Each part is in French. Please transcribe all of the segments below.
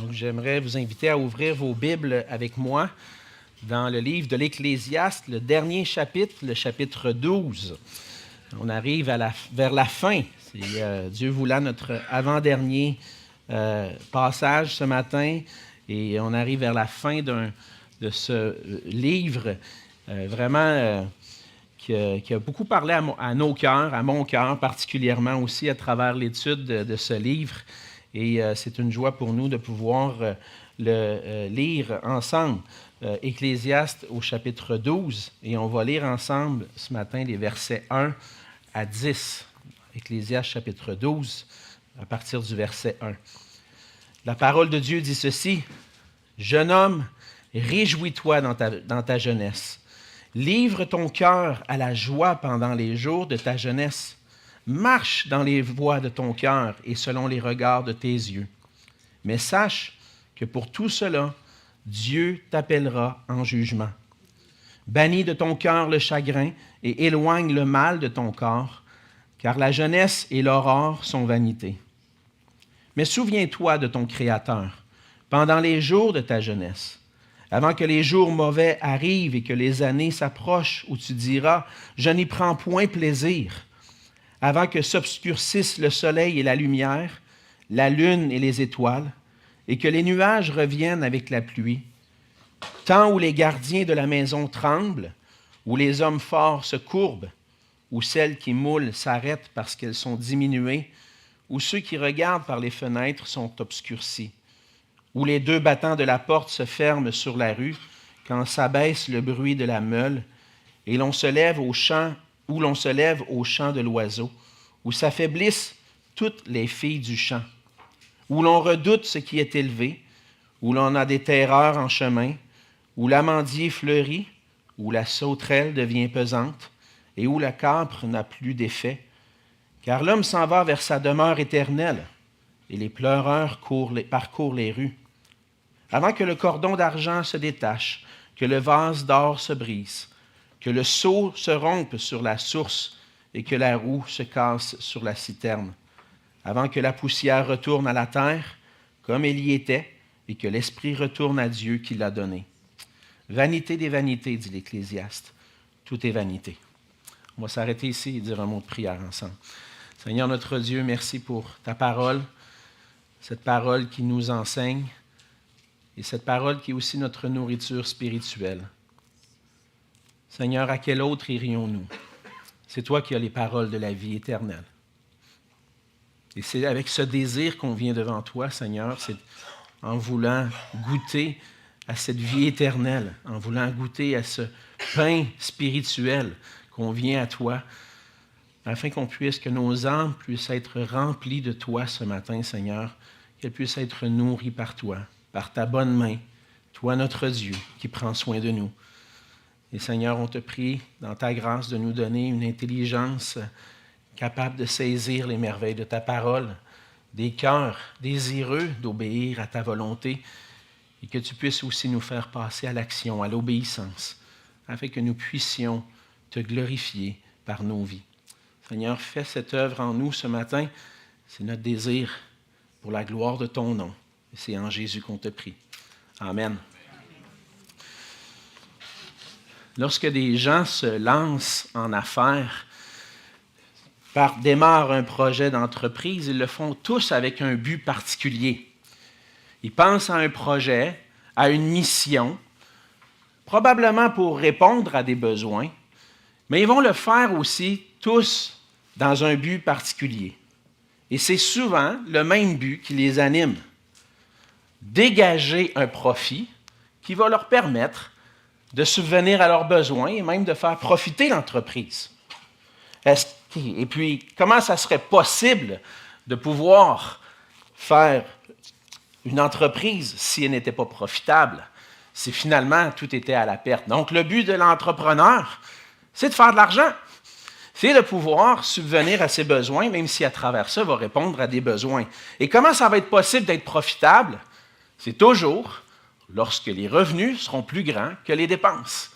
Donc, j'aimerais vous inviter à ouvrir vos Bibles avec moi dans le livre de l'Ecclésiaste, le dernier chapitre, le chapitre 12. On arrive vers la fin. C'est Dieu voulant notre avant-dernier passage ce matin. Et on arrive vers la fin de ce livre qui a beaucoup parlé à nos cœurs, à mon cœur particulièrement aussi à travers l'étude de ce livre. Et c'est une joie pour nous de pouvoir le lire ensemble. Ecclésiaste au chapitre 12, et on va lire ensemble ce matin les versets 1 à 10. Ecclésiaste chapitre 12, à partir du verset 1. La parole de Dieu dit ceci: « Jeune homme, réjouis-toi dans ta jeunesse. Livre ton cœur à la joie pendant les jours de ta jeunesse. Marche dans les voies de ton cœur et selon les regards de tes yeux. Mais sache que pour tout cela, Dieu t'appellera en jugement. Bannis de ton cœur le chagrin et éloigne le mal de ton corps, car la jeunesse et l'aurore sont vanité. Mais souviens-toi de ton Créateur pendant les jours de ta jeunesse, avant que les jours mauvais arrivent et que les années s'approchent où tu diras « Je n'y prends point plaisir », avant que s'obscurcissent le soleil et la lumière, la lune et les étoiles, et que les nuages reviennent avec la pluie, temps où les gardiens de la maison tremblent, où les hommes forts se courbent, où celles qui moulent s'arrêtent parce qu'elles sont diminuées, où ceux qui regardent par les fenêtres sont obscurcis, où les deux battants de la porte se ferment sur la rue, quand s'abaisse le bruit de la meule, et l'on se lève au chant, où l'on se lève au chant de l'oiseau, où s'affaiblissent toutes les filles du champ, où l'on redoute ce qui est élevé, où l'on a des terreurs en chemin, où l'amandier fleurit, où la sauterelle devient pesante, et où la capre n'a plus d'effet. Car l'homme s'en va vers sa demeure éternelle, et les pleureurs parcourent les rues. Avant que le cordon d'argent se détache, que le vase d'or se brise, que le seau se rompe sur la source, et que la roue se casse sur la citerne. Avant que la poussière retourne à la terre, comme elle y était, et que l'Esprit retourne à Dieu qui l'a donné. Vanité des vanités, dit l'Ecclésiaste. Tout est vanité. On va s'arrêter ici et dire un mot de prière ensemble. Seigneur notre Dieu, merci pour ta parole, cette parole qui nous enseigne, et cette parole qui est aussi notre nourriture spirituelle. Seigneur, à quel autre irions-nous? C'est toi qui as les paroles de la vie éternelle. Et c'est avec ce désir qu'on vient devant toi, Seigneur, c'est en voulant goûter à cette vie éternelle, en voulant goûter à ce pain spirituel qu'on vient à toi, afin que nos âmes puissent être remplies de toi ce matin, Seigneur, qu'elles puissent être nourries par toi, par ta bonne main, toi notre Dieu qui prend soin de nous. Et Seigneur, on te prie dans ta grâce de nous donner une intelligence capable de saisir les merveilles de ta parole, des cœurs désireux d'obéir à ta volonté, et que tu puisses aussi nous faire passer à l'action, à l'obéissance, afin que nous puissions te glorifier par nos vies. Seigneur, fais cette œuvre en nous ce matin. C'est notre désir pour la gloire de ton nom. Et c'est en Jésus qu'on te prie. Amen. Lorsque des gens se lancent en affaires, démarrent un projet d'entreprise, ils le font tous avec un but particulier. Ils pensent à un projet, à une mission, probablement pour répondre à des besoins, mais ils vont le faire aussi tous dans un but particulier. Et c'est souvent le même but qui les anime. Dégager un profit qui va leur permettre de subvenir à leurs besoins et même de faire profiter l'entreprise. Et puis, comment ça serait possible de pouvoir faire une entreprise si elle n'était pas profitable, si finalement tout était à la perte? Donc, le but de l'entrepreneur, c'est de faire de l'argent. C'est de pouvoir subvenir à ses besoins, même si à travers ça, il va répondre à des besoins. Et comment ça va être possible d'être profitable? C'est toujours lorsque les revenus seront plus grands que les dépenses.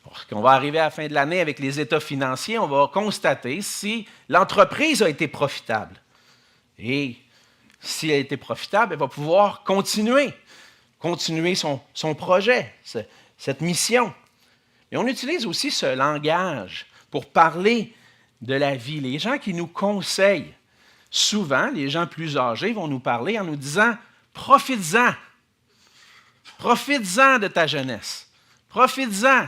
Lorsqu'on va arriver à la fin de l'année avec les états financiers, on va constater si l'entreprise a été profitable. Et si elle a été profitable, elle va pouvoir continuer son projet, cette mission. Et on utilise aussi ce langage pour parler de la vie. Les gens qui nous conseillent, souvent, les gens plus âgés vont nous parler en nous disant « Profites-en! Profites-en de ta jeunesse! Profites-en! »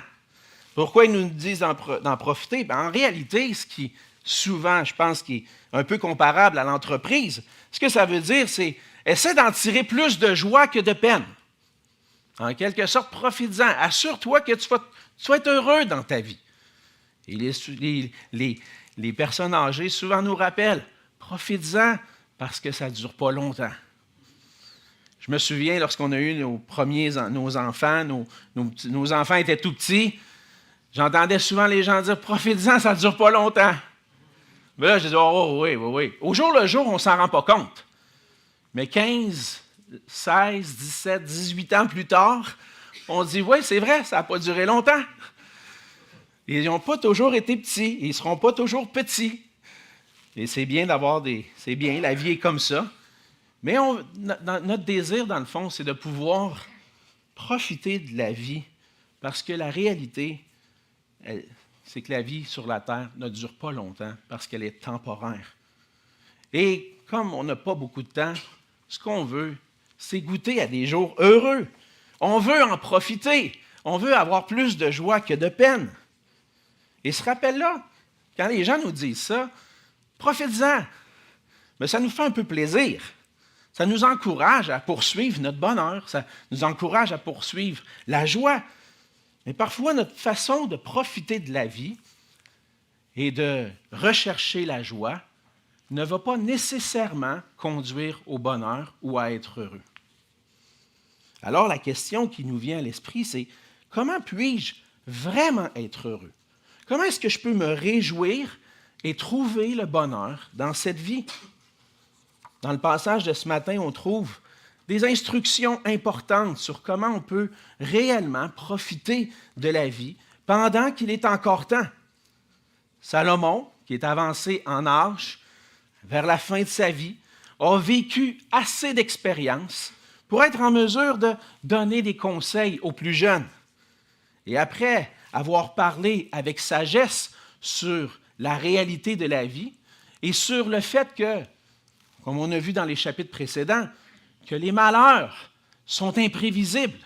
Pourquoi ils nous disent d'en profiter? En réalité, ce qui, souvent, je pense, qui est un peu comparable à l'entreprise, ce que ça veut dire, c'est essaie d'en tirer plus de joie que de peine. En quelque sorte, profites-en. Assure-toi que tu vas être heureux dans ta vie. Et les personnes âgées souvent nous rappellent, profites-en parce que ça ne dure pas longtemps. Je me souviens, lorsqu'on a eu nos enfants, nos enfants étaient tout petits, j'entendais souvent les gens dire « Profite-en, ça ne dure pas longtemps. » Mais là, je disais « Oh oui. » Au jour le jour, on ne s'en rend pas compte. Mais 15, 16, 17, 18 ans plus tard, on dit « Oui, c'est vrai, ça n'a pas duré longtemps. » Ils n'ont pas toujours été petits, ils ne seront pas toujours petits. Et c'est bien c'est bien, la vie est comme ça. Mais notre désir, dans le fond, c'est de pouvoir profiter de la vie. Parce que la réalité, c'est que la vie sur la terre ne dure pas longtemps parce qu'elle est temporaire. Et comme on n'a pas beaucoup de temps, ce qu'on veut, c'est goûter à des jours heureux. On veut en profiter. On veut avoir plus de joie que de peine. Et ce rappel-là, quand les gens nous disent ça, profites-en. Mais ça nous fait un peu plaisir. Ça nous encourage à poursuivre notre bonheur. Ça nous encourage à poursuivre la joie. Mais parfois, notre façon de profiter de la vie et de rechercher la joie ne va pas nécessairement conduire au bonheur ou à être heureux. Alors, la question qui nous vient à l'esprit, c'est comment puis-je vraiment être heureux? Comment est-ce que je peux me réjouir et trouver le bonheur dans cette vie? Dans le passage de ce matin, on trouve des instructions importantes sur comment on peut réellement profiter de la vie pendant qu'il est encore temps. Salomon, qui est avancé en âge, vers la fin de sa vie, a vécu assez d'expérience pour être en mesure de donner des conseils aux plus jeunes. Et après avoir parlé avec sagesse sur la réalité de la vie et sur le fait que, comme on a vu dans les chapitres précédents, que les malheurs sont imprévisibles,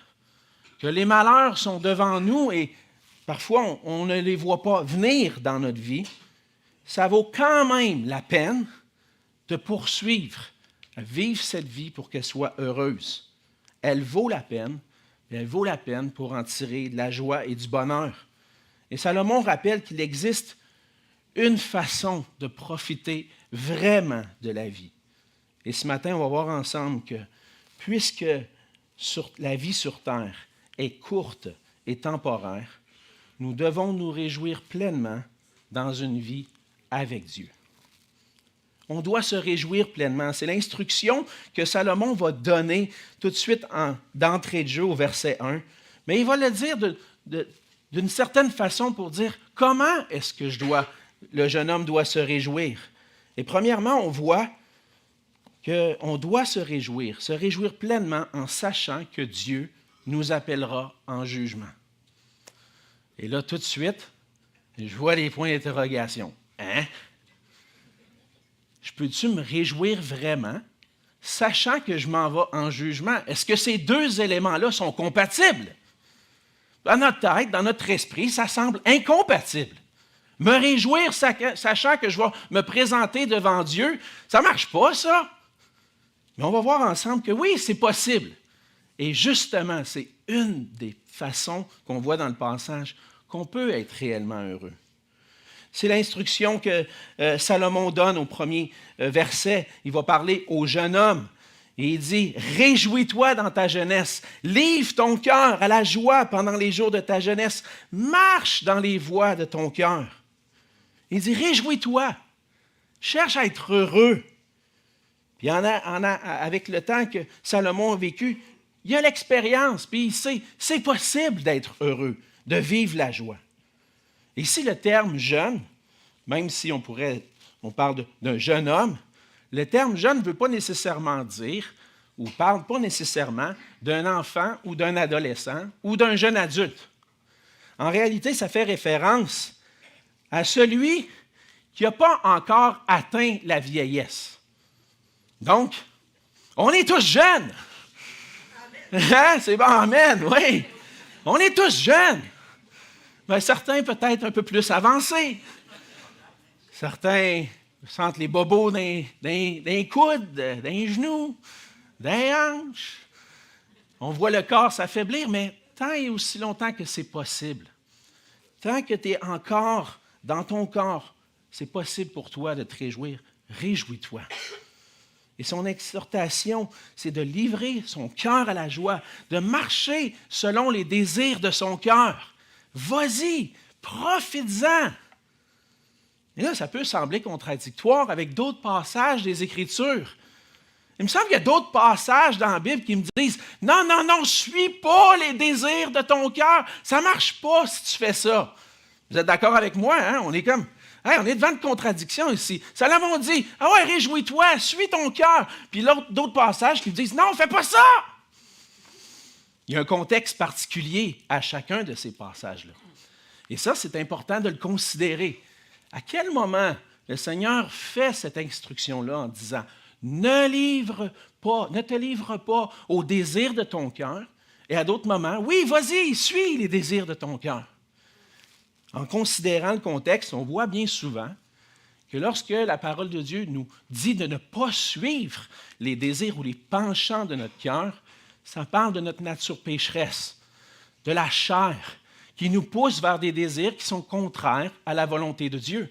que les malheurs sont devant nous et parfois on ne les voit pas venir dans notre vie, ça vaut quand même la peine de poursuivre, à vivre cette vie pour qu'elle soit heureuse. Elle vaut la peine pour en tirer de la joie et du bonheur. Et Salomon rappelle qu'il existe une façon de profiter vraiment de la vie. Et ce matin, on va voir ensemble que puisque la vie sur terre est courte et temporaire, nous devons nous réjouir pleinement dans une vie avec Dieu. On doit se réjouir pleinement. C'est l'instruction que Salomon va donner tout de suite d'entrée de jeu au verset 1. Mais il va le dire d'une certaine façon pour dire comment est-ce que le jeune homme doit se réjouir. Et premièrement, on voit qu'on doit se réjouir pleinement en sachant que Dieu nous appellera en jugement. Et là, tout de suite, je vois les points d'interrogation. Hein? Peux-tu me réjouir vraiment, sachant que je m'en vais en jugement? Est-ce que ces deux éléments-là sont compatibles? Dans notre tête, dans notre esprit, ça semble incompatible. Me réjouir, sachant que je vais me présenter devant Dieu, ça ne marche pas, ça. Mais on va voir ensemble que oui, c'est possible. Et justement, c'est une des façons qu'on voit dans le passage qu'on peut être réellement heureux. C'est l'instruction que Salomon donne au premier verset. Il va parler au jeune homme. Et il dit, « Réjouis-toi dans ta jeunesse. Livre ton cœur à la joie pendant les jours de ta jeunesse. Marche dans les voies de ton cœur. » Il dit, « Réjouis-toi. Cherche à être heureux. » Puis avec le temps que Salomon a vécu, il a l'expérience, puis il sait, c'est possible d'être heureux, de vivre la joie. Ici, le terme « jeune », même si on parle d'un jeune homme, Le terme jeune ne veut pas nécessairement dire, ou parle pas nécessairement d'un enfant ou d'un adolescent ou d'un jeune adulte. En réalité, ça fait référence à celui qui n'a pas encore atteint la vieillesse. Donc, on est tous jeunes. Hein? C'est bon, amen, oui. On est tous jeunes. Mais certains peut-être un peu plus avancés. Certains sentent les bobos dans les coudes, dans les genoux, dans les hanches. On voit le corps s'affaiblir, mais tant et aussi longtemps que c'est possible, tant que tu es encore dans ton corps, c'est possible pour toi de te réjouir. Réjouis-toi. Et son exhortation, c'est de livrer son cœur à la joie, de marcher selon les désirs de son cœur. Vas-y, profites-en. Et là, ça peut sembler contradictoire avec d'autres passages des Écritures. Il me semble qu'il y a d'autres passages dans la Bible qui me disent « Non, non, non, suis pas les désirs de ton cœur. Ça ne marche pas si tu fais ça. » Vous êtes d'accord avec moi, hein? On est comme... Hey, on est devant une contradiction ici. Salomon dit, « Ah ouais, réjouis-toi, suis ton cœur. » Puis d'autres passages qui disent, « Non, fais pas ça! » Il y a un contexte particulier à chacun de ces passages-là. Et ça, c'est important de le considérer. À quel moment le Seigneur fait cette instruction-là en disant, « Ne te livre pas au désir de ton cœur. » Et à d'autres moments, « Oui, vas-y, suis les désirs de ton cœur. » En considérant le contexte, on voit bien souvent que lorsque la parole de Dieu nous dit de ne pas suivre les désirs ou les penchants de notre cœur, ça parle de notre nature pécheresse, de la chair, qui nous pousse vers des désirs qui sont contraires à la volonté de Dieu.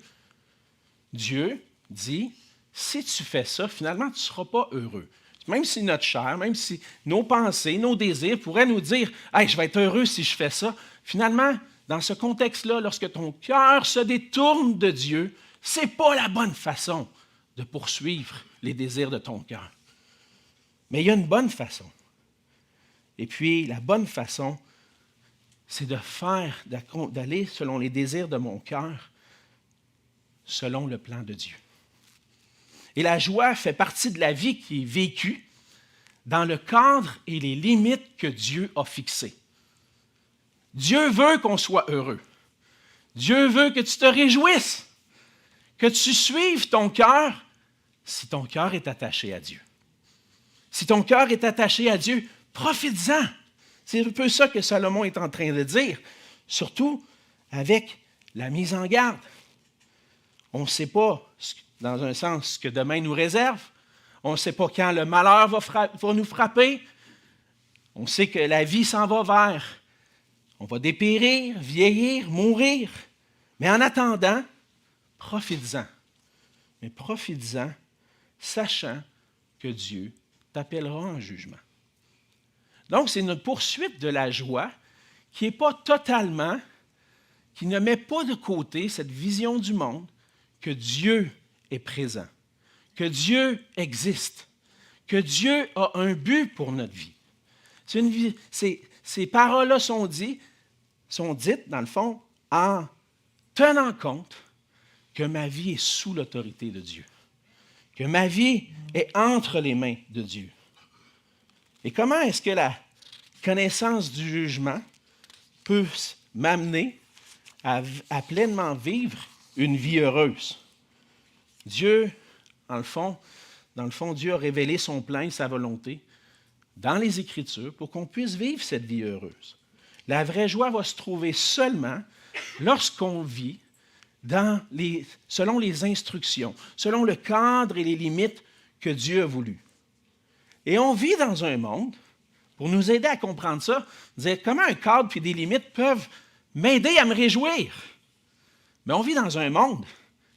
Dieu dit, si tu fais ça, finalement, tu ne seras pas heureux. Même si notre chair, même si nos pensées, nos désirs pourraient nous dire, « Hey, je vais être heureux si je fais ça », finalement, dans ce contexte-là, lorsque ton cœur se détourne de Dieu, ce n'est pas la bonne façon de poursuivre les désirs de ton cœur. Mais il y a une bonne façon. Et puis, la bonne façon, c'est d'aller selon les désirs de mon cœur, selon le plan de Dieu. Et la joie fait partie de la vie qui est vécue dans le cadre et les limites que Dieu a fixées. Dieu veut qu'on soit heureux. Dieu veut que tu te réjouisses, que tu suives ton cœur si ton cœur est attaché à Dieu. Si ton cœur est attaché à Dieu, profites-en. C'est un peu ça que Salomon est en train de dire, surtout avec la mise en garde. On ne sait pas, dans un sens, ce que demain nous réserve. On ne sait pas quand le malheur va nous frapper. On sait que la vie s'en va vers. On va dépérir, vieillir, mourir. Mais en attendant, profites-en. Mais profites-en, sachant que Dieu t'appellera en jugement. Donc, c'est une poursuite de la joie qui n'est pas totalement, qui ne met pas de côté cette vision du monde que Dieu est présent, que Dieu existe, que Dieu a un but pour notre vie. Ces paroles-là sont dites, dans le fond, en tenant compte que ma vie est sous l'autorité de Dieu, que ma vie est entre les mains de Dieu. Et comment est-ce que la connaissance du jugement peut m'amener à pleinement vivre une vie heureuse? Dieu, dans le fond, Dieu a révélé son plan et sa volonté dans les Écritures pour qu'on puisse vivre cette vie heureuse. La vraie joie va se trouver seulement lorsqu'on vit selon les instructions, selon le cadre et les limites que Dieu a voulu. Et on vit dans un monde, pour nous aider à comprendre ça, dire comment un cadre et des limites peuvent m'aider à me réjouir. Mais on vit dans un monde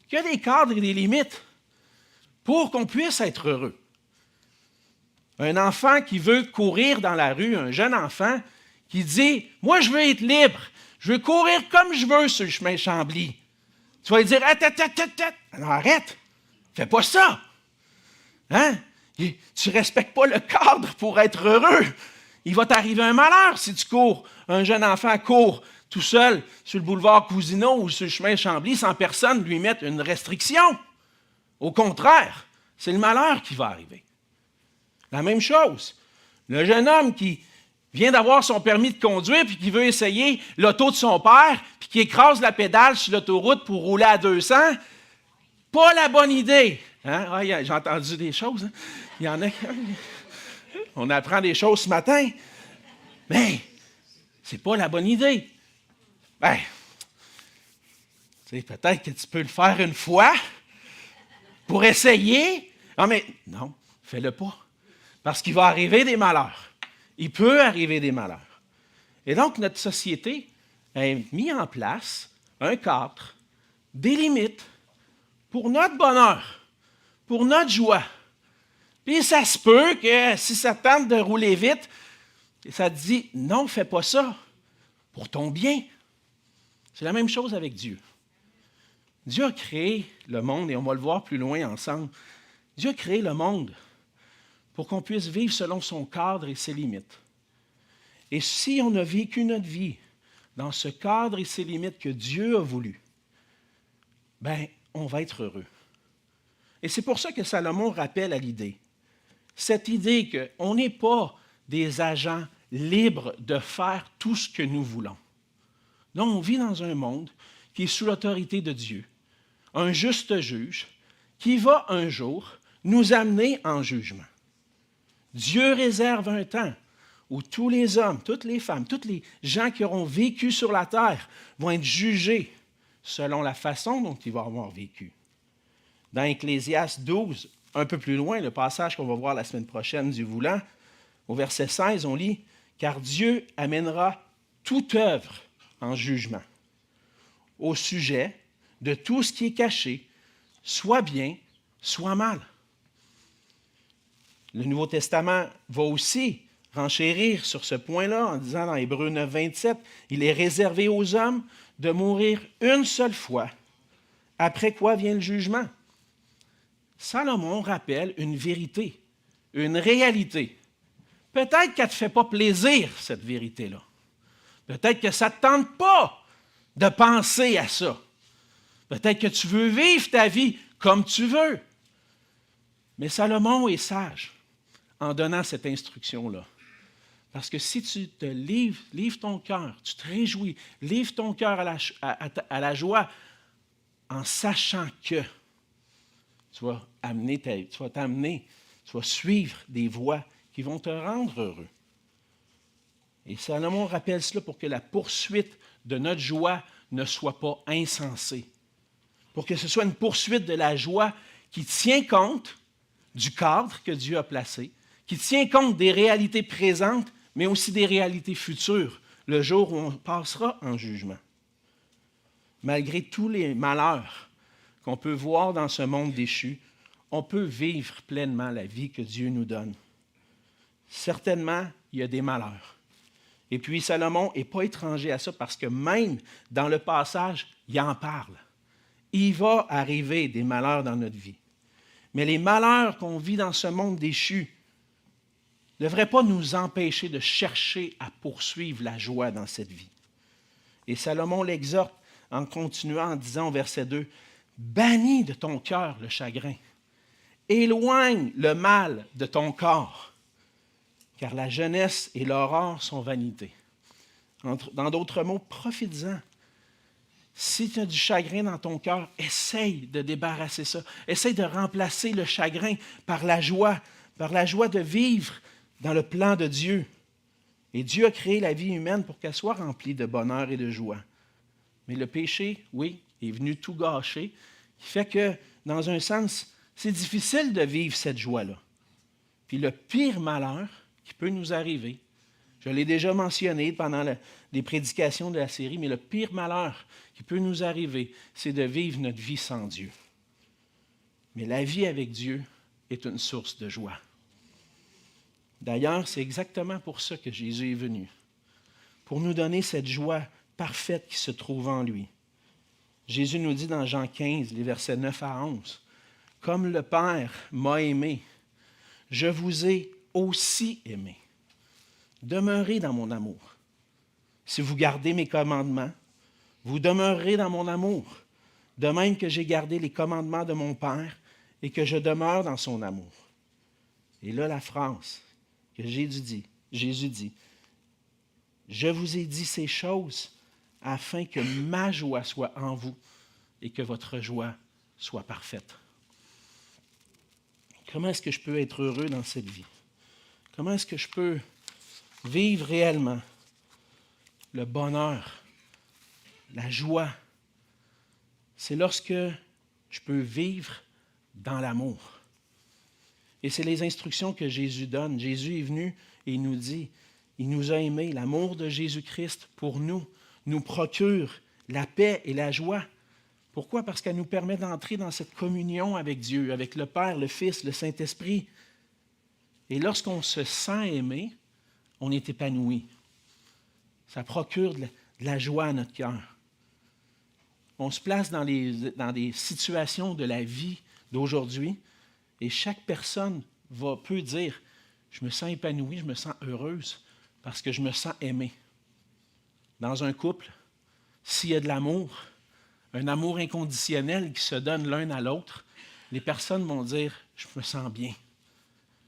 qui a des cadres et des limites pour qu'on puisse être heureux. Un enfant qui veut courir dans la rue, un jeune enfant qui dit « Moi, je veux être libre, je veux courir comme je veux sur le chemin Chambly. » Tu vas lui dire « Alors arrête, fais pas ça. Hein? Tu ne respectes pas le cadre pour être heureux. Il va t'arriver un malheur si tu cours. Un jeune enfant court tout seul sur le boulevard Cousineau ou sur le chemin Chambly sans personne lui mettre une restriction. Au contraire, c'est le malheur qui va arriver. La même chose, le jeune homme qui vient d'avoir son permis de conduire puis qui veut essayer l'auto de son père puis qui écrase la pédale sur l'autoroute pour rouler à 200, pas la bonne idée. Hein? Ah, j'ai entendu des choses. Hein? Il y en a qui... On apprend des choses ce matin. Mais c'est pas la bonne idée. Ben, tu sais, peut-être que tu peux le faire une fois pour essayer. Ah, mais non, fais-le pas. Parce qu'il va arriver des malheurs. Il peut arriver des malheurs. Et donc, notre société a mis en place un cadre, des limites pour notre bonheur, pour notre joie. Puis ça se peut que si ça tente de rouler vite, ça te dit « Non, fais pas ça, pour ton bien ». C'est la même chose avec Dieu. Dieu a créé le monde, et on va le voir plus loin ensemble. Dieu a créé le monde pour qu'on puisse vivre selon son cadre et ses limites. Et si on a vécu notre vie dans ce cadre et ses limites que Dieu a voulu, bien, on va être heureux. Et c'est pour ça que Salomon rappelle à l'idée. Cette idée qu'on n'est pas des agents libres de faire tout ce que nous voulons. Non, on vit dans un monde qui est sous l'autorité de Dieu, un juste juge, qui va un jour nous amener en jugement. Dieu réserve un temps où tous les hommes, toutes les femmes, tous les gens qui auront vécu sur la terre vont être jugés selon la façon dont ils vont avoir vécu. Dans Ecclésiaste 12, un peu plus loin, le passage qu'on va voir la semaine prochaine, Dieu voulant, au verset 16, on lit « Car Dieu amènera toute œuvre en jugement au sujet de tout ce qui est caché, soit bien, soit mal. » Le Nouveau Testament va aussi renchérir sur ce point-là en disant dans Hébreux 9, 27, « Il est réservé aux hommes de mourir une seule fois, après quoi vient le jugement. » Salomon rappelle une vérité, une réalité. Peut-être qu'elle ne te fait pas plaisir, cette vérité-là. Peut-être que ça ne te tente pas de penser à ça. Peut-être que tu veux vivre ta vie comme tu veux. Mais Salomon est sage en donnant cette instruction-là. Parce que si tu te livres ton cœur, tu te réjouis, livre ton cœur à la joie en sachant que tu vas t'amener, tu vas suivre des voies qui vont te rendre heureux. Et Salomon rappelle cela pour que la poursuite de notre joie ne soit pas insensée. Pour que ce soit une poursuite de la joie qui tient compte du cadre que Dieu a placé, qui tient compte des réalités présentes, mais aussi des réalités futures, le jour où on passera en jugement. Malgré tous les malheurs qu'on peut voir dans ce monde déchu, on peut vivre pleinement la vie que Dieu nous donne. Certainement, il y a des malheurs. Et puis Salomon n'est pas étranger à ça parce que même dans le passage, il en parle. Il va arriver des malheurs dans notre vie. Mais les malheurs qu'on vit dans ce monde déchu ne devraient pas nous empêcher de chercher à poursuivre la joie dans cette vie. Et Salomon l'exhorte en continuant en disant au verset 2, « Bannis de ton cœur le chagrin, éloigne le mal de ton corps, car la jeunesse et l'aurore sont vanité. » Dans d'autres mots, profites-en. Si tu as du chagrin dans ton cœur, essaye de débarrasser ça. Essaye de remplacer le chagrin par la joie de vivre dans le plan de Dieu. Et Dieu a créé la vie humaine pour qu'elle soit remplie de bonheur et de joie. Mais le péché, oui, est venu tout gâcher, qui fait que, dans un sens, c'est difficile de vivre cette joie-là. Puis le pire malheur qui peut nous arriver, je l'ai déjà mentionné pendant les prédications de la série, mais le pire malheur qui peut nous arriver, c'est de vivre notre vie sans Dieu. Mais la vie avec Dieu est une source de joie. D'ailleurs, c'est exactement pour ça que Jésus est venu, pour nous donner cette joie parfaite qui se trouve en lui. Jésus nous dit dans Jean 15, les versets 9 à 11, « Comme le Père m'a aimé, je vous ai aussi aimé. Demeurez dans mon amour. Si vous gardez mes commandements, vous demeurerez dans mon amour, de même que j'ai gardé les commandements de mon Père et que je demeure dans son amour. Et là, la phrase que Jésus dit, je vous ai dit ces choses afin que ma joie soit en vous et que votre joie soit parfaite. Comment est-ce que je peux être heureux dans cette vie? Comment est-ce que je peux vivre réellement le bonheur, la joie? C'est lorsque je peux vivre dans l'amour. Et c'est les instructions que Jésus donne. Jésus est venu et il nous dit, il nous a aimés. L'amour de Jésus-Christ pour nous procure la paix et la joie. Pourquoi? Parce qu'elle nous permet d'entrer dans cette communion avec Dieu, avec le Père, le Fils, le Saint-Esprit. Et lorsqu'on se sent aimé, on est épanoui. Ça procure de la joie à notre cœur. On se place dans des situations de la vie d'aujourd'hui et chaque personne peut dire, je me sens épanoui, je me sens heureuse parce que je me sens aimé. Dans un couple, s'il y a de l'amour, un amour inconditionnel qui se donne l'un à l'autre, les personnes vont dire, je me sens bien,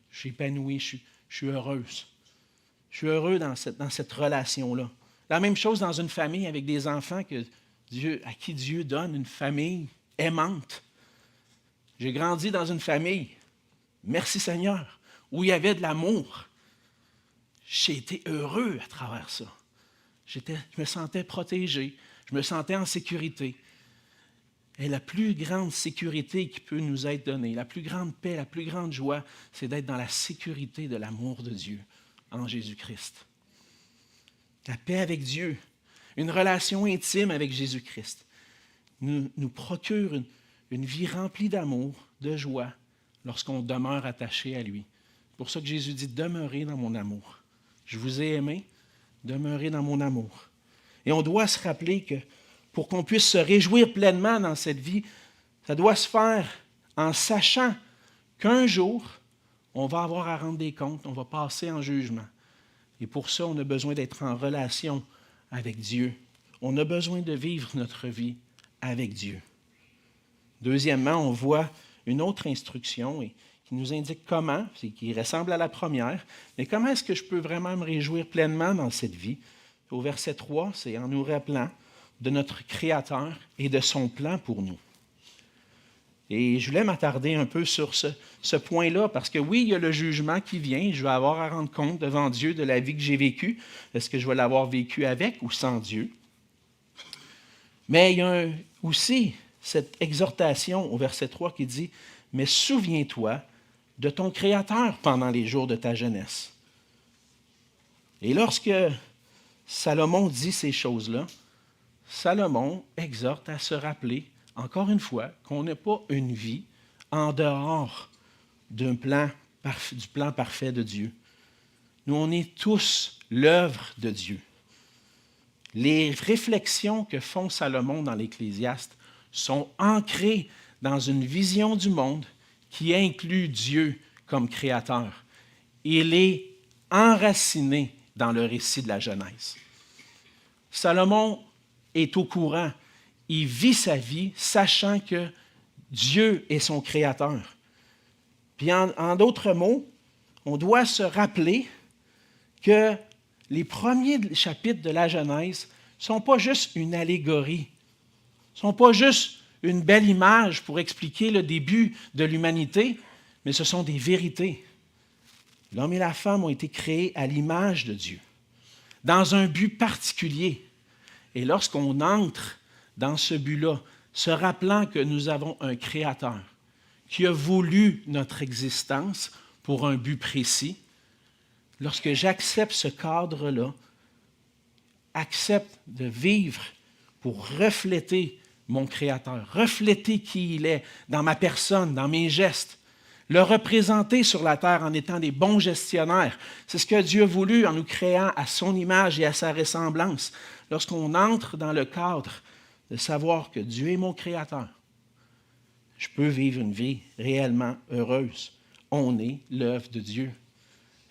je suis épanoui, je suis heureuse. Je suis heureux dans cette relation-là. La même chose dans une famille avec des enfants à qui Dieu donne une famille aimante. J'ai grandi dans une famille, merci Seigneur, où il y avait de l'amour. J'ai été heureux à travers ça. Je me sentais protégé, je me sentais en sécurité. Et la plus grande sécurité qui peut nous être donnée, la plus grande paix, la plus grande joie, c'est d'être dans la sécurité de l'amour de Dieu en Jésus-Christ. La paix avec Dieu, une relation intime avec Jésus-Christ, nous procure une vie remplie d'amour, de joie, lorsqu'on demeure attaché à lui. C'est pour ça que Jésus dit, demeurez dans mon amour. Je vous ai aimé, demeurez dans mon amour. Et on doit se rappeler que pour qu'on puisse se réjouir pleinement dans cette vie, ça doit se faire en sachant qu'un jour, on va avoir à rendre des comptes, on va passer en jugement. Et pour ça, on a besoin d'être en relation avec Dieu. On a besoin de vivre notre vie avec Dieu. Deuxièmement, on voit une autre instruction qui nous indique comment, qui ressemble à la première, mais comment est-ce que je peux vraiment me réjouir pleinement dans cette vie? Au verset 3, c'est en nous rappelant de notre Créateur et de son plan pour nous. Et je voulais m'attarder un peu sur ce point-là, parce que oui, il y a le jugement qui vient, je vais avoir à rendre compte devant Dieu de la vie que j'ai vécue. Est-ce que je vais l'avoir vécue avec ou sans Dieu? Mais il y a aussi cette exhortation au verset 3 qui dit « Mais souviens-toi de ton Créateur pendant les jours de ta jeunesse. » Et lorsque Salomon dit ces choses-là, Salomon exhorte à se rappeler, encore une fois, qu'on n'a pas une vie en dehors du plan parfait de Dieu. Nous, on est tous l'œuvre de Dieu. Les réflexions que font Salomon dans l'Ecclésiaste sont ancrées dans une vision du monde qui inclut Dieu comme créateur. Il est enraciné dans le récit de la Genèse. Salomon est au courant. Il vit sa vie sachant que Dieu est son créateur. Puis en d'autres mots, on doit se rappeler que les premiers chapitres de la Genèse ne sont pas juste une allégorie, ne sont pas juste une belle image pour expliquer le début de l'humanité, mais ce sont des vérités. L'homme et la femme ont été créés à l'image de Dieu, dans un but particulier. Et lorsqu'on entre dans ce but-là, se rappelant que nous avons un Créateur qui a voulu notre existence pour un but précis, lorsque j'accepte ce cadre-là, accepte de vivre pour refléter mon Créateur, refléter qui il est dans ma personne, dans mes gestes, le représenter sur la terre en étant des bons gestionnaires. C'est ce que Dieu a voulu en nous créant à son image et à sa ressemblance. Lorsqu'on entre dans le cadre de savoir que Dieu est mon Créateur, je peux vivre une vie réellement heureuse. On est l'œuvre de Dieu.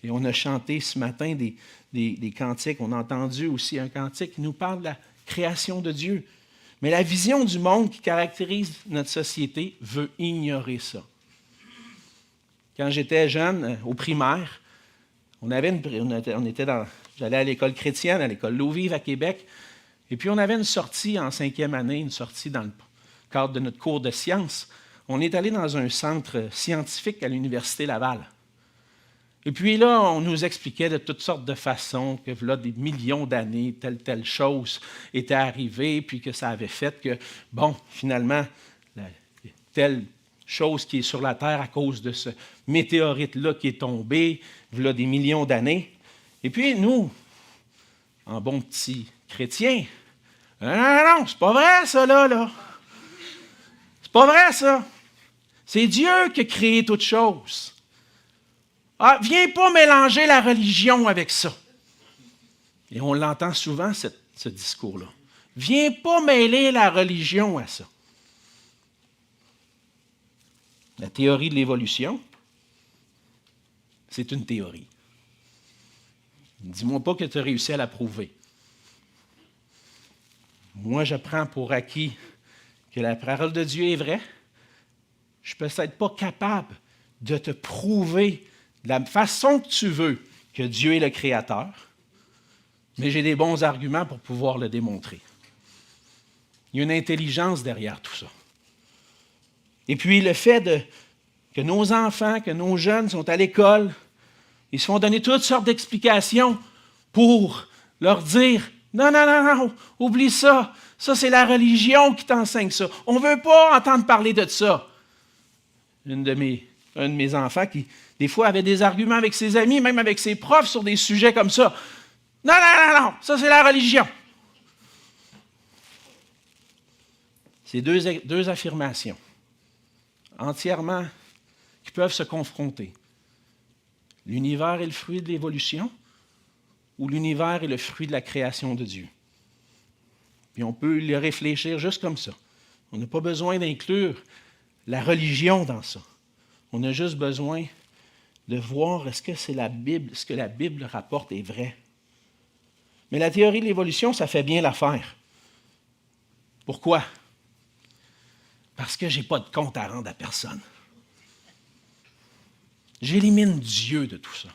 Et on a chanté ce matin des cantiques. On a entendu aussi un cantique qui nous parle de la création de Dieu. Mais la vision du monde qui caractérise notre société veut ignorer ça. quand j'étais jeune, au primaire, j'allais à l'école chrétienne, à l'école L'Eau-Vive à Québec, et puis on avait une sortie en 5e année, une sortie dans le cadre de notre cours de sciences. On est allé dans un centre scientifique à l'Université Laval. Et puis là, on nous expliquait de toutes sortes de façons que là, des millions d'années, telle chose était arrivée, puis que ça avait fait que, bon, finalement, telle chose qui est sur la Terre à cause de ce météorite-là qui est tombé, là, des millions d'années. Et puis, nous, en bons petits chrétiens, non, c'est pas vrai, ça, là. C'est pas vrai, ça. C'est Dieu qui a créé toutes choses. Ah, viens pas mélanger la religion avec ça. Et on l'entend souvent, ce discours-là. Viens pas mêler la religion à ça. La théorie de l'évolution, c'est une théorie. Dis-moi pas que tu as réussi à la prouver. Moi, je prends pour acquis que la parole de Dieu est vraie. Je ne suis peut-être pas capable de te prouver de la façon que tu veux que Dieu est le Créateur, mais j'ai des bons arguments pour pouvoir le démontrer. Il y a une intelligence derrière tout ça. Et puis le fait que nos enfants, que nos jeunes sont à l'école, ils se font donner toutes sortes d'explications pour leur dire « Non, oublie ça. Ça, c'est la religion qui t'enseigne ça. On ne veut pas entendre parler de ça. » Un de mes enfants qui, des fois, avait des arguments avec ses amis, même avec ses profs sur des sujets comme ça. « Non, ça, c'est la religion. » C'est deux affirmations entièrement qui peuvent se confronter. L'univers est le fruit de l'évolution ou l'univers est le fruit de la création de Dieu. Puis on peut le réfléchir juste comme ça. On n'a pas besoin d'inclure la religion dans ça. On a juste besoin de voir est-ce que c'est la Bible, ce que la Bible rapporte est vrai. Mais la théorie de l'évolution, ça fait bien l'affaire. Pourquoi? Parce que je n'ai pas de compte à rendre à personne. J'élimine Dieu de tout ça.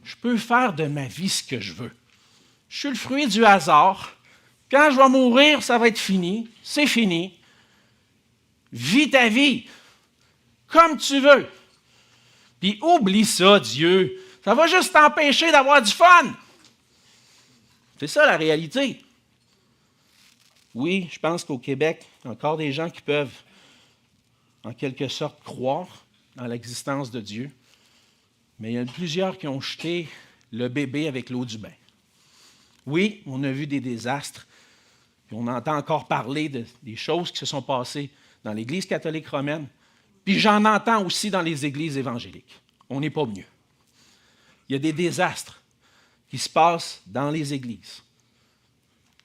Je peux faire de ma vie ce que je veux. Je suis le fruit du hasard. Quand je vais mourir, ça va être fini. C'est fini. Vis ta vie comme tu veux. Puis oublie ça, Dieu. Ça va juste t'empêcher d'avoir du fun. C'est ça la réalité. Oui, je pense qu'au Québec, il y a encore des gens qui peuvent, en quelque sorte, croire dans l'existence de Dieu. Mais il y en a plusieurs qui ont jeté le bébé avec l'eau du bain. Oui, on a vu des désastres, puis on entend encore parler des choses qui se sont passées dans l'Église catholique romaine, puis j'en entends aussi dans les églises évangéliques. On n'est pas mieux. Il y a des désastres qui se passent dans les églises.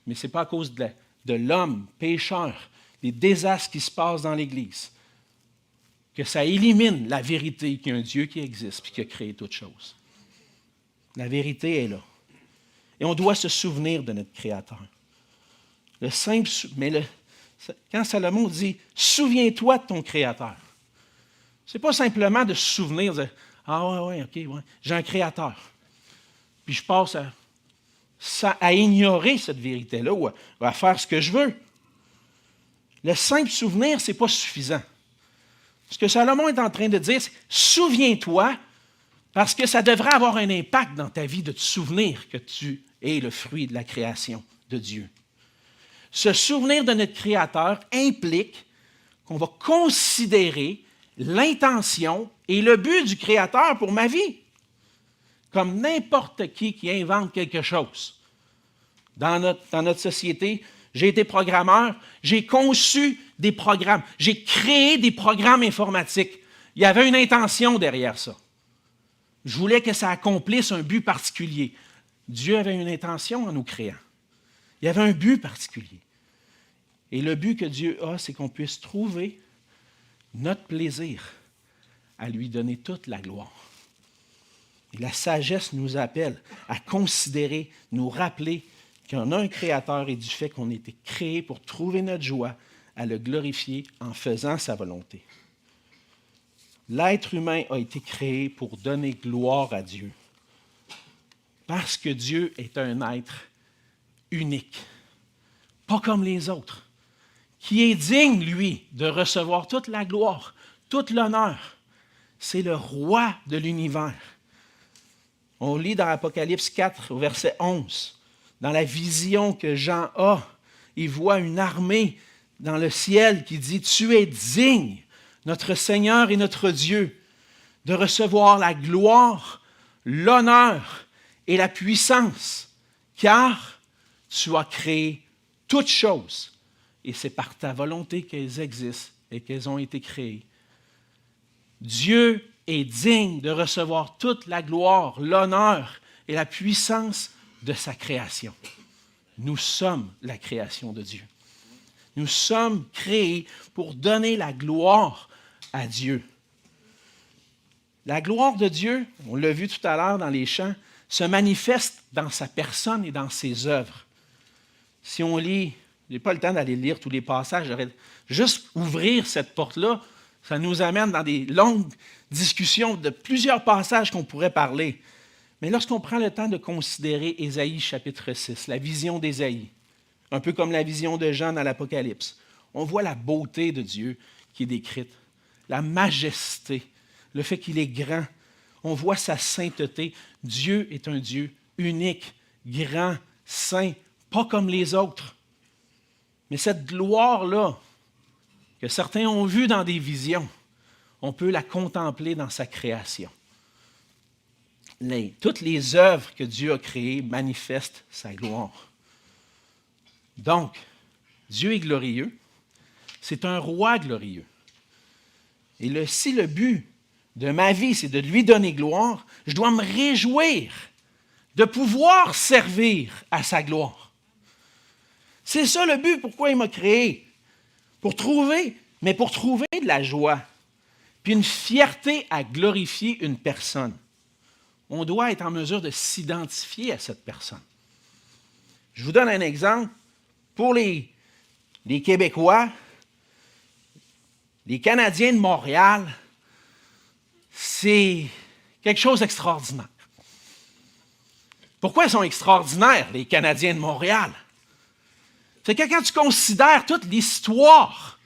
Mais ce n'est pas à cause de l'homme pécheur, des désastres qui se passent dans l'Église, que ça élimine la vérité qu'il y a un Dieu qui existe et qui a créé toutes choses. La vérité est là. Et on doit se souvenir de notre Créateur. Quand Salomon dit « Souviens-toi de ton Créateur », ce n'est pas simplement de se souvenir de « Ah ouais, ok, j'ai un Créateur ». Puis je passe à ignorer cette vérité-là ou à faire ce que je veux. Le simple souvenir, ce n'est pas suffisant. Ce que Salomon est en train de dire, c'est « Souviens-toi », parce que ça devrait avoir un impact dans ta vie de te souvenir que tu es le fruit de la création de Dieu. Se souvenir de notre Créateur implique qu'on va considérer l'intention et le but du Créateur pour ma vie. Comme n'importe qui invente quelque chose. Dans notre société, j'ai été programmeur, j'ai conçu des programmes, j'ai créé des programmes informatiques. Il y avait une intention derrière ça. Je voulais que ça accomplisse un but particulier. Dieu avait une intention en nous créant. Il y avait un but particulier. Et le but que Dieu a, c'est qu'on puisse trouver notre plaisir à lui donner toute la gloire. Et la sagesse nous appelle à considérer, nous rappeler qu'on a un Créateur et du fait qu'on a été créé pour trouver notre joie, à le glorifier en faisant sa volonté. L'être humain a été créé pour donner gloire à Dieu. Parce que Dieu est un être unique, pas comme les autres, qui est digne, lui, de recevoir toute la gloire, tout l'honneur. C'est le roi de l'univers. On lit dans Apocalypse 4, au verset 11, dans la vision que Jean a, il voit une armée dans le ciel qui dit « Tu es digne, notre Seigneur et notre Dieu, de recevoir la gloire, l'honneur et la puissance, car tu as créé toutes choses, et c'est par ta volonté qu'elles existent et qu'elles ont été créées. Dieu est digne de recevoir toute la gloire, l'honneur et la puissance de sa création. Nous sommes la création de Dieu. Nous sommes créés pour donner la gloire à Dieu. La gloire de Dieu, on l'a vu tout à l'heure dans les chants, se manifeste dans sa personne et dans ses œuvres. Si on lit, je n'ai pas le temps d'aller lire tous les passages, j'aurais juste ouvrir cette porte-là, ça nous amène dans des longues discussions de plusieurs passages qu'on pourrait parler. Mais lorsqu'on prend le temps de considérer Ésaïe chapitre 6, la vision d'Ésaïe, un peu comme la vision de Jean dans l'Apocalypse, on voit la beauté de Dieu qui est décrite, la majesté, le fait qu'il est grand. On voit sa sainteté. Dieu est un Dieu unique, grand, saint, pas comme les autres. Mais cette gloire-là, que certains ont vue dans des visions, on peut la contempler dans sa création. Toutes les œuvres que Dieu a créées manifestent sa gloire. Donc, Dieu est glorieux. C'est un roi glorieux. Et si le but de ma vie, c'est de lui donner gloire, je dois me réjouir de pouvoir servir à sa gloire. C'est ça le but, pourquoi il m'a créé. Pour trouver de la joie, puis une fierté à glorifier une personne. On doit être en mesure de s'identifier à cette personne. Je vous donne un exemple. Pour les Québécois, les Canadiens de Montréal, c'est quelque chose d'extraordinaire. Pourquoi ils sont extraordinaires, les Canadiens de Montréal? C'est que quand tu considères toute l'histoire,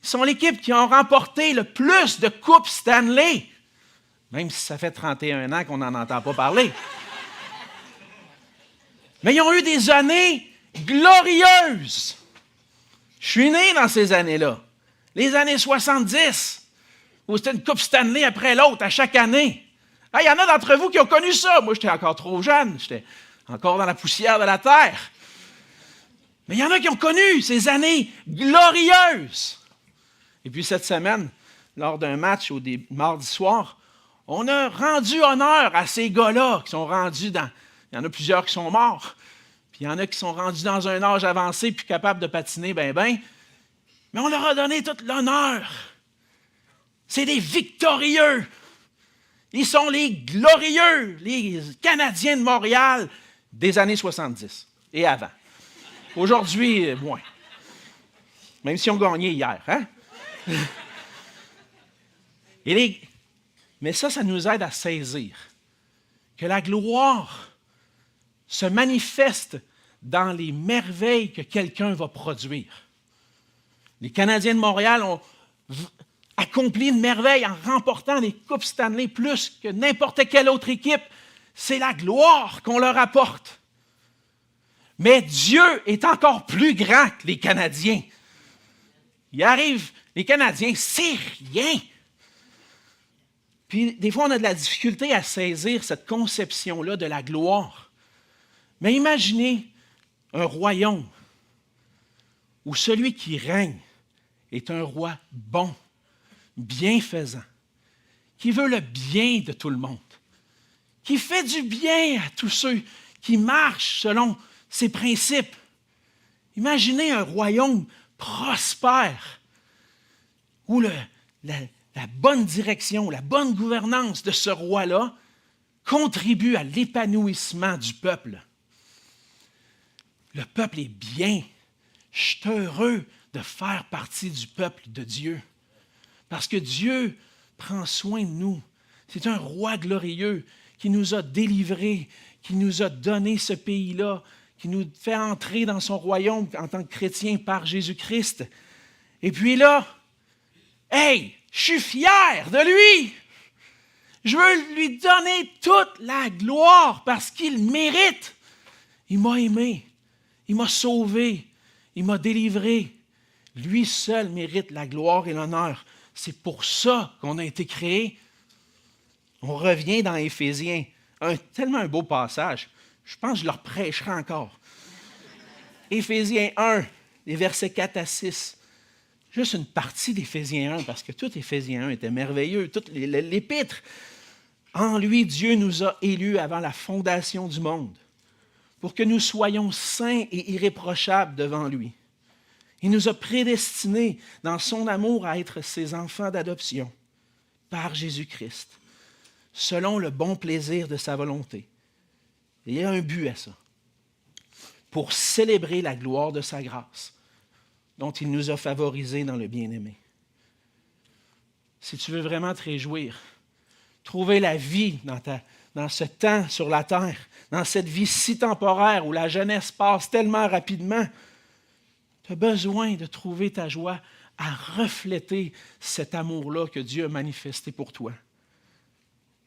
ils sont l'équipe qui a remporté le plus de coupes Stanley, même si ça fait 31 ans qu'on n'en entend pas parler. Mais ils ont eu des années glorieuses. Je suis né dans ces années-là. Les années 70, où c'était une coupe Stanley après l'autre à chaque année. Il y en a d'entre vous qui ont connu ça. Moi, j'étais encore trop jeune. J'étais encore dans la poussière de la terre. Mais il y en a qui ont connu ces années glorieuses. Et puis cette semaine, lors d'un match mardi soir, on a rendu honneur à ces gars-là qui sont rendus dans... Il y en a plusieurs qui sont morts. Puis il y en a qui sont rendus dans un âge avancé puis capables de patiner ben. Mais on leur a donné tout l'honneur. C'est des victorieux. Ils sont les glorieux, les Canadiens de Montréal des années 70 et avant. Aujourd'hui, moins. Même si on gagnait hier. Hein? Mais ça nous aide à saisir que la gloire se manifeste dans les merveilles que quelqu'un va produire. Les Canadiens de Montréal ont accompli une merveille en remportant des Coupes Stanley plus que n'importe quelle autre équipe. C'est la gloire qu'on leur apporte. Mais Dieu est encore plus grand que les Canadiens. Il arrive, les Canadiens, c'est rien. Puis des fois, on a de la difficulté à saisir cette conception-là de la gloire. Mais imaginez un royaume où celui qui règne est un roi bon, bienfaisant, qui veut le bien de tout le monde, qui fait du bien à tous ceux qui marchent selon ses principes. Imaginez un royaume prospère où la bonne direction, la bonne gouvernance de ce roi-là contribue à l'épanouissement du peuple. Le peuple est bien. Je suis heureux de faire partie du peuple de Dieu. Parce que Dieu prend soin de nous. C'est un roi glorieux qui nous a délivrés, qui nous a donné ce pays-là, qui nous fait entrer dans son royaume en tant que chrétiens par Jésus-Christ. Et puis là, hey, je suis fier de lui. Je veux lui donner toute la gloire parce qu'il mérite. Il m'a aimé, il m'a sauvé, il m'a délivré. Lui seul mérite la gloire et l'honneur. C'est pour ça qu'on a été créés. On revient dans Éphésiens. Tellement un beau passage. Je pense que je leur prêcherai encore. Éphésiens 1, les versets 4 à 6. Juste une partie d'Éphésiens 1, parce que tout Éphésiens 1 était merveilleux. Toute l'épître. En lui, Dieu nous a élus avant la fondation du monde, pour que nous soyons saints et irréprochables devant lui. Il nous a prédestinés dans son amour à être ses enfants d'adoption par Jésus-Christ, selon le bon plaisir de sa volonté. Et il y a un but à ça, pour célébrer la gloire de sa grâce, dont il nous a favorisés dans le bien-aimé. Si tu veux vraiment te réjouir, trouver la vie dans ce temps sur la terre, dans cette vie si temporaire où la jeunesse passe tellement rapidement, tu as besoin de trouver ta joie à refléter cet amour-là que Dieu a manifesté pour toi.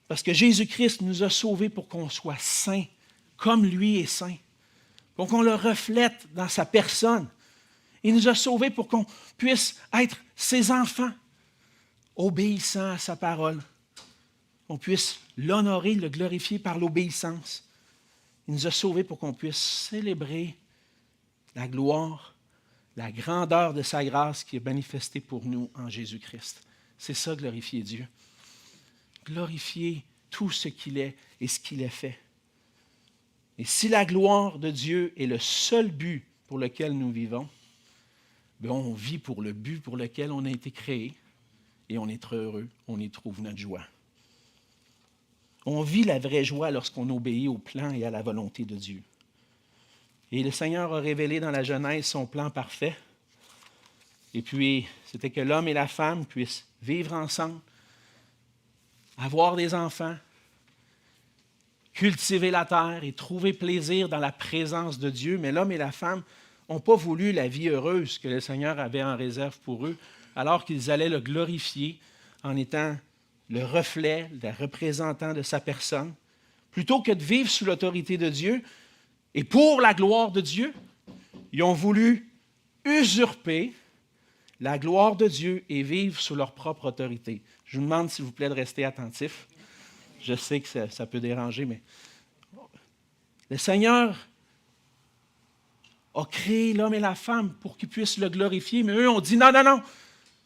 Parce que Jésus-Christ nous a sauvés pour qu'on soit saints, comme lui est saint, pour qu'on le reflète dans sa personne. Il nous a sauvés pour qu'on puisse être ses enfants, obéissant à sa parole. On puisse l'honorer, le glorifier par l'obéissance. Il nous a sauvés pour qu'on puisse célébrer la gloire, la grandeur de sa grâce qui est manifestée pour nous en Jésus-Christ. C'est ça, glorifier Dieu. Glorifier tout ce qu'il est et ce qu'il a fait. Et si la gloire de Dieu est le seul but pour lequel nous vivons, bien on vit pour le but pour lequel on a été créé et on est très heureux, on y trouve notre joie. On vit la vraie joie lorsqu'on obéit au plan et à la volonté de Dieu. Et le Seigneur a révélé dans la Genèse son plan parfait. Et puis, c'était que l'homme et la femme puissent vivre ensemble, avoir des enfants, cultiver la terre et trouver plaisir dans la présence de Dieu. Mais l'homme et la femme n'ont pas voulu la vie heureuse que le Seigneur avait en réserve pour eux, alors qu'ils allaient le glorifier en étant le reflet, le représentant de sa personne. Plutôt que de vivre sous l'autorité de Dieu et pour la gloire de Dieu, ils ont voulu usurper la gloire de Dieu et vivre sous leur propre autorité. Je vous demande, s'il vous plaît, de rester attentifs. Je sais que ça peut déranger, mais le Seigneur a créé l'homme et la femme pour qu'ils puissent le glorifier, mais eux ont dit non, non, non,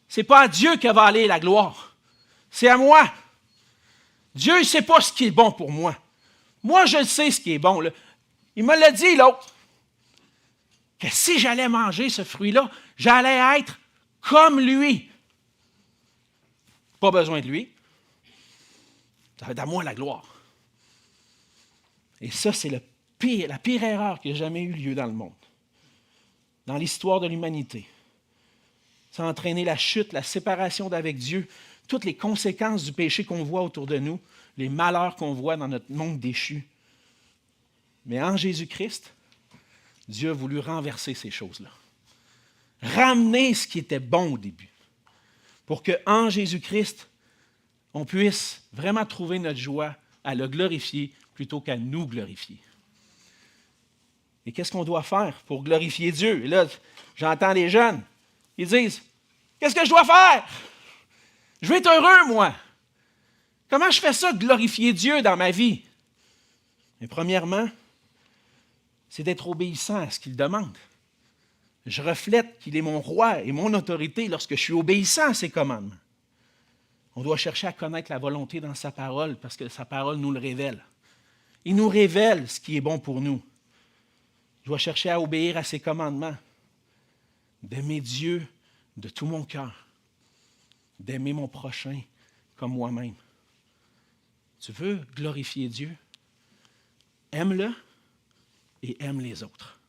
c'est pas à Dieu que va aller la gloire, c'est à moi. Dieu ne sait pas ce qui est bon pour moi. Moi, je sais ce qui est bon. Là. Il me l'a dit, l'autre, que si j'allais manger ce fruit-là, j'allais être comme lui. Pas besoin de lui. Ça va être à moi la gloire. Et ça, c'est la pire erreur qui a jamais eu lieu dans le monde, dans l'histoire de l'humanité. Ça a entraîné la chute, la séparation d'avec Dieu, toutes les conséquences du péché qu'on voit autour de nous, les malheurs qu'on voit dans notre monde déchu. Mais en Jésus-Christ, Dieu a voulu renverser ces choses-là. Ramener ce qui était bon au début. Pour qu'en Jésus-Christ, on puisse vraiment trouver notre joie à le glorifier plutôt qu'à nous glorifier. Et qu'est-ce qu'on doit faire pour glorifier Dieu? Et là, j'entends les jeunes, ils disent, qu'est-ce que je dois faire? Je veux être heureux, moi. Comment je fais ça, glorifier Dieu dans ma vie? Mais premièrement, c'est d'être obéissant à ce qu'il demande. Je reflète qu'il est mon roi et mon autorité lorsque je suis obéissant à ses commandements. On doit chercher à connaître la volonté dans sa parole parce que sa parole nous le révèle. Il nous révèle ce qui est bon pour nous. Je dois chercher à obéir à ses commandements, d'aimer Dieu de tout mon cœur, d'aimer mon prochain comme moi-même. Tu veux glorifier Dieu? Aime-le et aime les autres.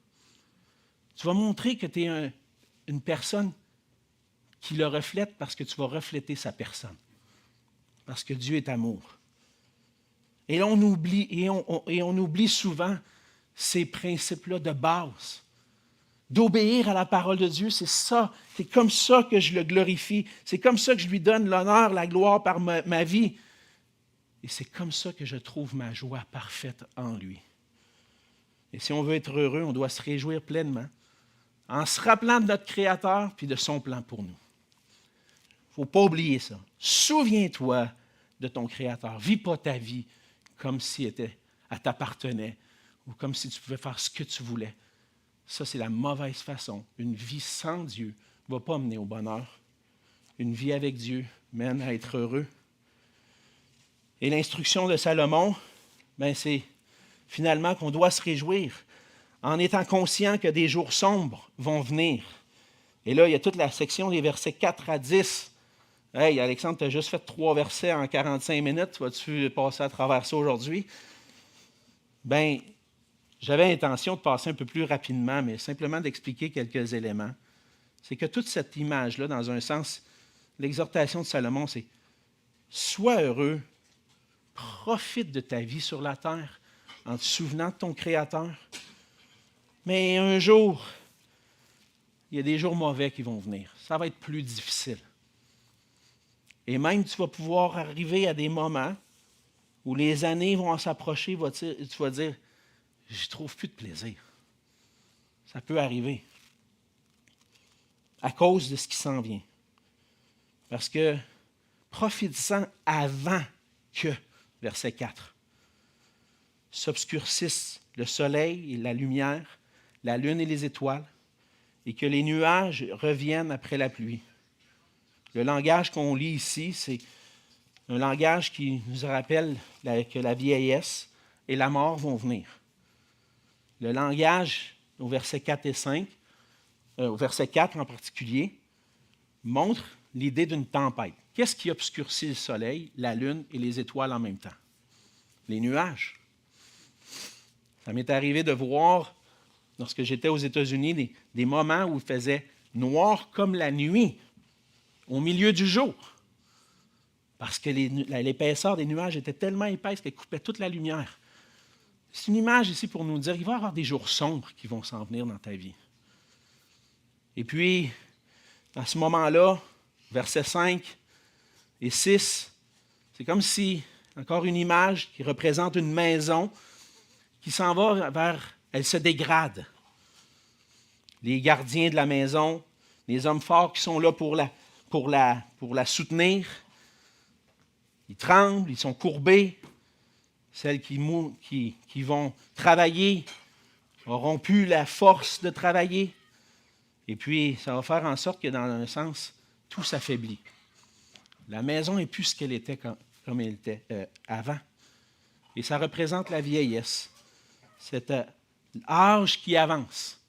Tu vas montrer que tu es une personne qui le reflète parce que tu vas refléter sa personne. parce que Dieu est amour. Et on oublie, on oublie souvent ces principes-là de base. D'obéir à la parole de Dieu, c'est ça. C'est comme ça que je le glorifie. C'est comme ça que je lui donne l'honneur, la gloire par ma vie. Et c'est comme ça que je trouve ma joie parfaite en lui. Et si on veut être heureux, on doit se réjouir pleinement en se rappelant de notre Créateur puis de son plan pour nous. Il ne faut pas oublier ça. Souviens-toi de ton Créateur. Vis pas ta vie comme si elle t'appartenait ou comme si tu pouvais faire ce que tu voulais. Ça, c'est la mauvaise façon. Une vie sans Dieu ne va pas mener au bonheur. Une vie avec Dieu mène à être heureux. Et l'instruction de Salomon, c'est finalement qu'on doit se réjouir en étant conscient que des jours sombres vont venir. Et là, il y a toute la section des versets 4 à 10. Hey, Alexandre, tu as juste fait 3 versets en 45 minutes. Vas-tu passer à travers ça aujourd'hui? J'avais l'intention de passer un peu plus rapidement, mais simplement d'expliquer quelques éléments. C'est que toute cette image-là, dans un sens, l'exhortation de Salomon, c'est « Sois heureux, profite de ta vie sur la terre en te souvenant de ton Créateur. Mais un jour, il y a des jours mauvais qui vont venir. Ça va être plus difficile. Et même, tu vas pouvoir arriver à des moments où les années vont s'approcher, tu vas dire, je ne trouve plus de plaisir. Ça peut arriver. À cause de ce qui s'en vient. Parce que profite-en avant que, verset 4, s'obscurcissent le soleil et la lumière, la lune et les étoiles, et que les nuages reviennent après la pluie. Le langage qu'on lit ici, c'est un langage qui nous rappelle que la vieillesse et la mort vont venir. Le langage, au verset 4 et 5, au verset 4 en particulier, montre l'idée d'une tempête. Qu'est-ce qui obscurcit le soleil, la lune et les étoiles en même temps? Les nuages. Ça m'est arrivé de voir, lorsque j'étais aux États-Unis, des moments où il faisait noir comme la nuit, au milieu du jour. Parce que l'épaisseur des nuages était tellement épaisse qu'elle coupait toute la lumière. C'est une image ici pour nous dire qu'il va y avoir des jours sombres qui vont s'en venir dans ta vie. Et puis, à ce moment-là, versets 5 et 6, c'est comme si, encore une image qui représente une maison qui s'en va vers, elle se dégrade. Les gardiens de la maison, les hommes forts qui sont là pour la soutenir, ils tremblent, ils sont courbés. Celles qui vont travailler auront plus la force de travailler. Et puis, ça va faire en sorte que, dans un sens, tout s'affaiblit. La maison n'est plus ce qu'elle était comme elle était avant. Et ça représente la vieillesse, cet âge qui avance,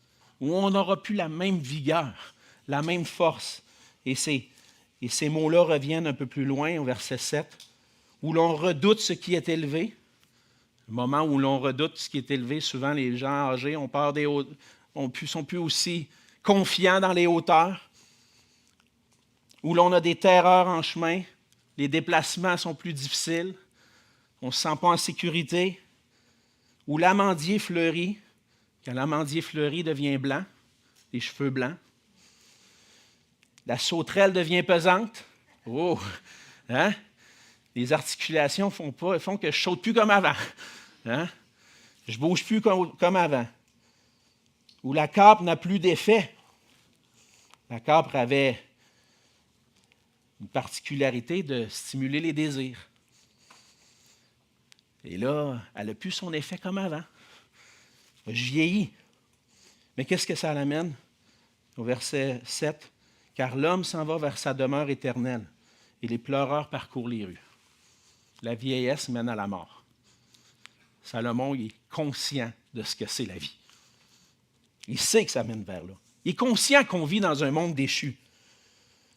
où on n'aura plus la même vigueur, la même force. Et ces mots-là reviennent un peu plus loin, au verset 7, où l'on redoute ce qui est élevé. Le moment où l'on redoute ce qui est élevé, souvent les gens âgés ont peur sont plus aussi confiants dans les hauteurs. Où l'on a des terreurs en chemin, les déplacements sont plus difficiles, on ne se sent pas en sécurité. Où l'amandier fleurit, quand l'amandier fleurit devient blanc, les cheveux blancs. La sauterelle devient pesante. Oh! Hein? Les articulations font que je ne saute plus comme avant. Hein? Je ne bouge plus comme avant. Où la capre n'a plus d'effet. La capre avait une particularité de stimuler les désirs. Et là, elle n'a plus son effet comme avant. Je vieillis. Mais qu'est-ce que ça l'amène? Au verset 7, « Car l'homme s'en va vers sa demeure éternelle, et les pleureurs parcourent les rues. » La vieillesse mène à la mort. Salomon il est conscient de ce que c'est la vie. Il sait que ça mène vers là. Il est conscient qu'on vit dans un monde déchu.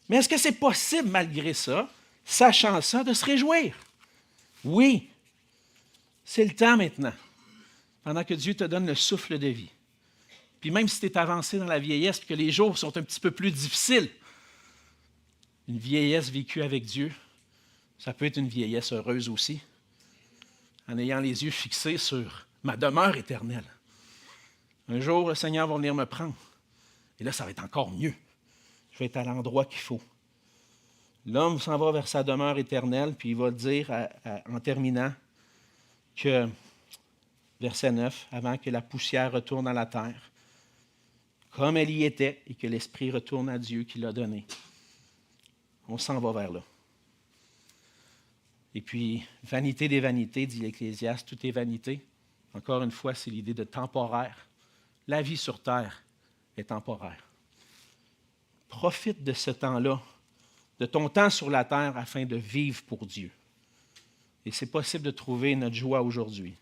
Mais est-ce que c'est possible, malgré ça, sachant ça, de se réjouir? Oui. C'est le temps maintenant, pendant que Dieu te donne le souffle de vie. Puis même si tu es avancé dans la vieillesse et que les jours sont un petit peu plus difficiles, une vieillesse vécue avec Dieu Ça peut être une vieillesse heureuse aussi, en ayant les yeux fixés sur ma demeure éternelle. Un jour, le Seigneur va venir me prendre. Et là, ça va être encore mieux. Je vais être à l'endroit qu'il faut. L'homme s'en va vers sa demeure éternelle, puis il va dire en terminant que, verset 9, avant que la poussière retourne à la terre, comme elle y était, et que l'Esprit retourne à Dieu qui l'a donné. On s'en va vers là. Et puis, vanité des vanités, dit l'Ecclésiaste, tout est vanité. Encore une fois, c'est l'idée de temporaire. La vie sur terre est temporaire. Profite de ce temps-là, de ton temps sur la terre, afin de vivre pour Dieu. Et c'est possible de trouver notre joie aujourd'hui,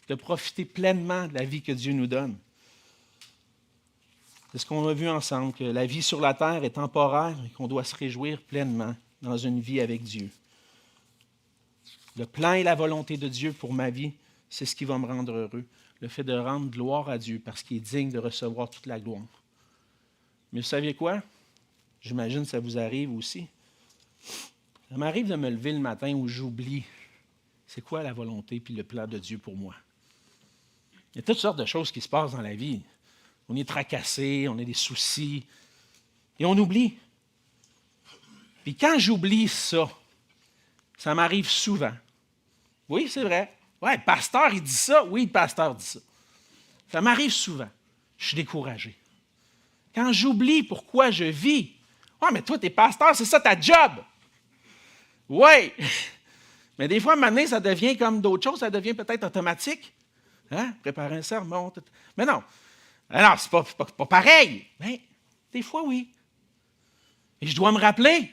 de profiter pleinement de la vie que Dieu nous donne. C'est ce qu'on a vu ensemble, que la vie sur la terre est temporaire et qu'on doit se réjouir pleinement dans une vie avec Dieu. Le plan et la volonté de Dieu pour ma vie, c'est ce qui va me rendre heureux. Le fait de rendre gloire à Dieu parce qu'il est digne de recevoir toute la gloire. Mais vous savez quoi? J'imagine que ça vous arrive aussi. Ça m'arrive de me lever le matin où j'oublie c'est quoi la volonté puis le plan de Dieu pour moi. Il y a toutes sortes de choses qui se passent dans la vie. On est tracassé, on a des soucis, et on oublie. Puis quand j'oublie ça, ça m'arrive souvent. Oui, c'est vrai. Ouais, le pasteur, il dit ça. Oui, le pasteur dit ça. Ça m'arrive souvent. Je suis découragé. Quand j'oublie pourquoi je vis, ah, mais toi, t'es pasteur, c'est ça ta job. Oui. Mais des fois, maintenant, ça devient comme d'autres choses, ça devient peut-être automatique. Hein? Préparer un sermon. Tout. Mais non. Alors, c'est pas pareil. Mais des fois, oui. Et je dois me rappeler.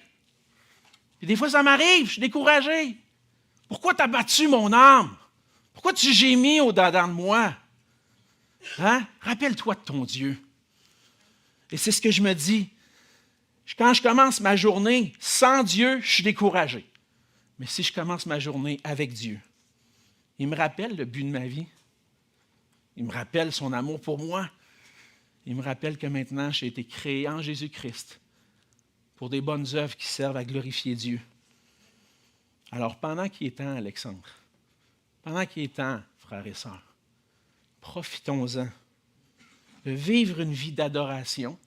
Et des fois, ça m'arrive, je suis découragé. Pourquoi tu as battu mon âme? Pourquoi tu gémis au-dedans de moi? Hein? Rappelle-toi de ton Dieu. Et c'est ce que je me dis. Quand je commence ma journée sans Dieu, je suis découragé. Mais si je commence ma journée avec Dieu, il me rappelle le but de ma vie. Il me rappelle son amour pour moi. Il me rappelle que maintenant, j'ai été créé en Jésus-Christ pour des bonnes œuvres qui servent à glorifier Dieu. Alors, pendant qu'il est temps, Alexandre, pendant qu'il est temps, frères et sœurs, profitons-en de vivre une vie d'adoration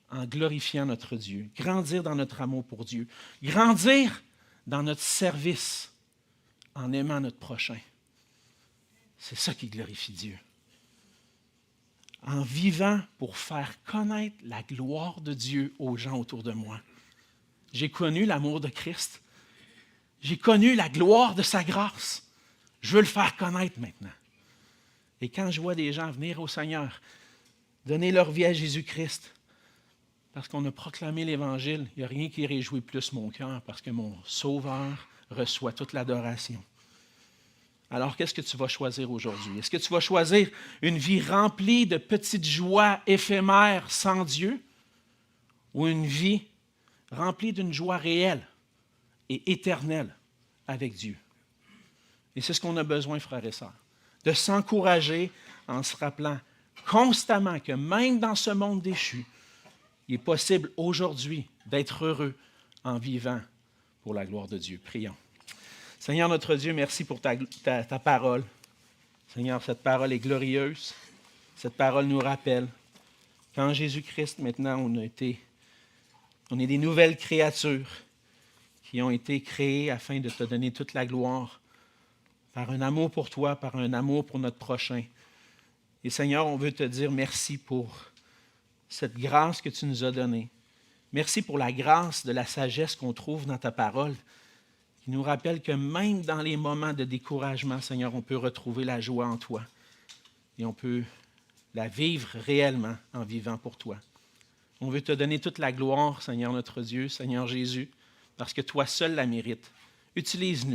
en glorifiant notre Dieu, grandir dans notre amour pour Dieu, grandir dans notre service en aimant notre prochain. C'est ça qui glorifie Dieu. En vivant pour faire connaître la gloire de Dieu aux gens autour de moi. J'ai connu l'amour de Christ. J'ai connu la gloire de sa grâce. Je veux le faire connaître maintenant. Et quand je vois des gens venir au Seigneur, donner leur vie à Jésus-Christ, parce qu'on a proclamé l'Évangile, il n'y a rien qui réjouit plus mon cœur, parce que mon Sauveur reçoit toute l'adoration. Alors, qu'est-ce que tu vas choisir aujourd'hui? Est-ce que tu vas choisir une vie remplie de petites joies éphémères sans Dieu, ou une vie remplie d'une joie réelle et éternelle avec Dieu? Et c'est ce qu'on a besoin, frères et sœurs, de s'encourager en se rappelant constamment que même dans ce monde déchu, il est possible aujourd'hui d'être heureux en vivant pour la gloire de Dieu. Prions. Seigneur notre Dieu, merci pour ta parole. Seigneur, cette parole est glorieuse. Cette parole nous rappelle qu'en Jésus-Christ, maintenant, on est des nouvelles créatures qui ont été créées afin de te donner toute la gloire par un amour pour toi, par un amour pour notre prochain. Et Seigneur, on veut te dire merci pour cette grâce que tu nous as donnée. Merci pour la grâce de la sagesse qu'on trouve dans ta parole, qui nous rappelle que même dans les moments de découragement, Seigneur, on peut retrouver la joie en toi. Et on peut la vivre réellement en vivant pour toi. On veut te donner toute la gloire, Seigneur notre Dieu, Seigneur Jésus, parce que toi seul la mérites. Utilise-nous.